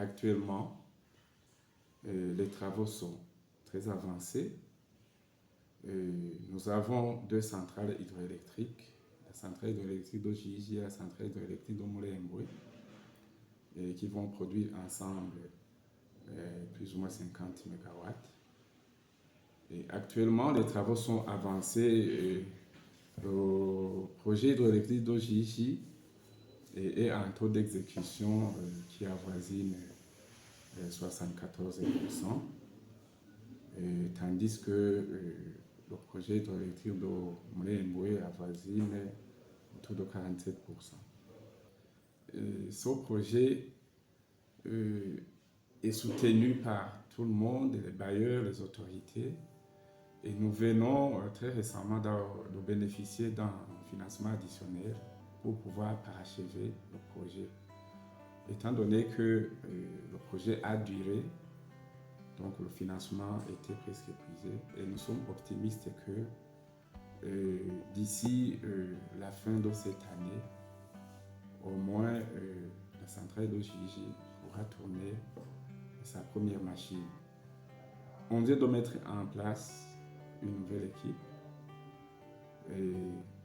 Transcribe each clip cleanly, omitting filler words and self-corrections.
Actuellement, les travaux sont très avancés. Nous avons deux centrales hydroélectriques, la centrale hydroélectrique d'Ojiji et la centrale hydroélectrique de Moulembwe, qui vont produire ensemble plus ou moins 50 MW. Et actuellement, les travaux sont avancés. Le projet hydroélectrique d'Ojiji est un taux d'exécution qui avoisine 74%, tandis que le projet hydroélectrique de Moulembwe avoisine autour de 47%. Ce projet est soutenu par tout le monde, les bailleurs, les autorités, et nous venons très récemment de bénéficier d'un financement additionnel pour pouvoir parachever le projet. Étant donné que le projet a duré, donc le financement était presque épuisé, et nous sommes optimistes que d'ici la fin de cette année, au moins la centrale d'Ojiji pourra tourner sa première machine. On vient de mettre en place une nouvelle équipe,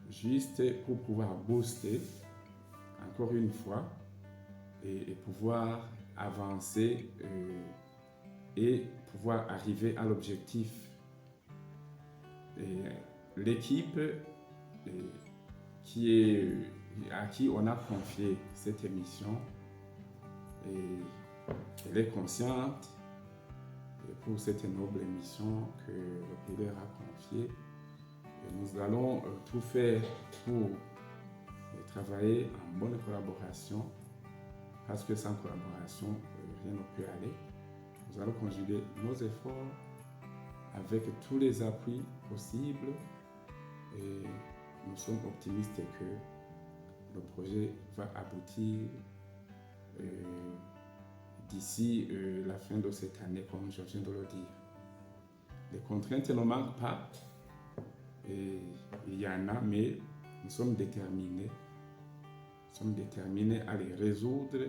juste pour pouvoir booster encore une fois et pouvoir avancer et pouvoir arriver à l'objectif. L'équipe à qui on a confié cette émission, elle est consciente pour cette noble émission que le pays leur a confiée. Nous allons tout faire pour travailler en bonne collaboration, parce que sans collaboration, rien ne peut aller. Nous allons conjuguer nos efforts avec tous les appuis possibles et nous sommes optimistes que le projet va aboutir d'ici la fin de cette année, comme je viens de le dire. Les contraintes ne manquent pas, et il y en a, mais nous sommes déterminés. Nous sommes déterminés à les résoudre,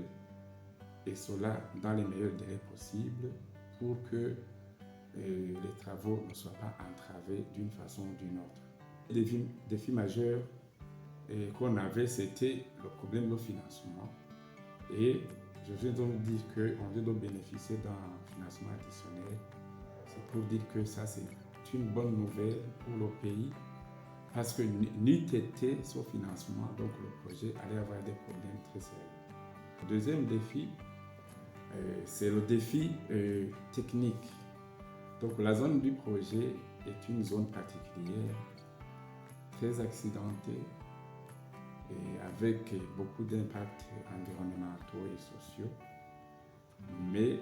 et cela dans les meilleurs délais possibles pour que les travaux ne soient pas entravés d'une façon ou d'une autre. Le défi majeur qu'on avait, c'était le problème de financement. Et je viens de vous dire qu'on vient de bénéficier d'un financement additionnel. C'est pour dire que ça, c'est une bonne nouvelle pour le pays, parce que n'eût été ce financement, donc le projet allait avoir des problèmes très sérieux. Le deuxième défi, c'est le défi technique. Donc la zone du projet est une zone particulière, très accidentée, et avec beaucoup d'impacts environnementaux et sociaux. Mais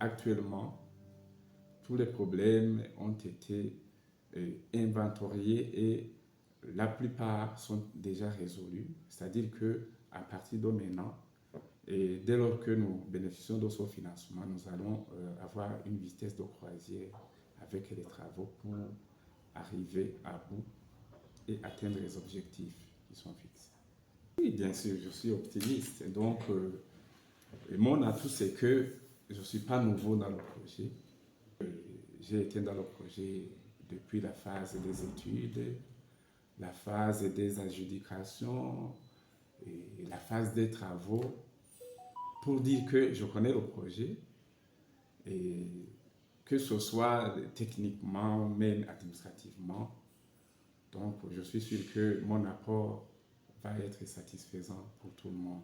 actuellement, tous les problèmes ont été inventoriés et la plupart sont déjà résolus. C'est-à-dire qu'à partir de maintenant, et dès lors que nous bénéficions de ce financement, nous allons avoir une vitesse de croisière avec les travaux pour arriver à bout et atteindre les objectifs qui sont fixés. Oui, bien sûr, je suis optimiste. Donc, mon atout, c'est que je ne suis pas nouveau dans le projet. J'ai été dans le projet depuis la phase des études, la phase des adjudications et la phase des travaux, pour dire que je connais le projet, et que ce soit techniquement, même administrativement. Donc, je suis sûr que mon apport va être satisfaisant pour tout le monde.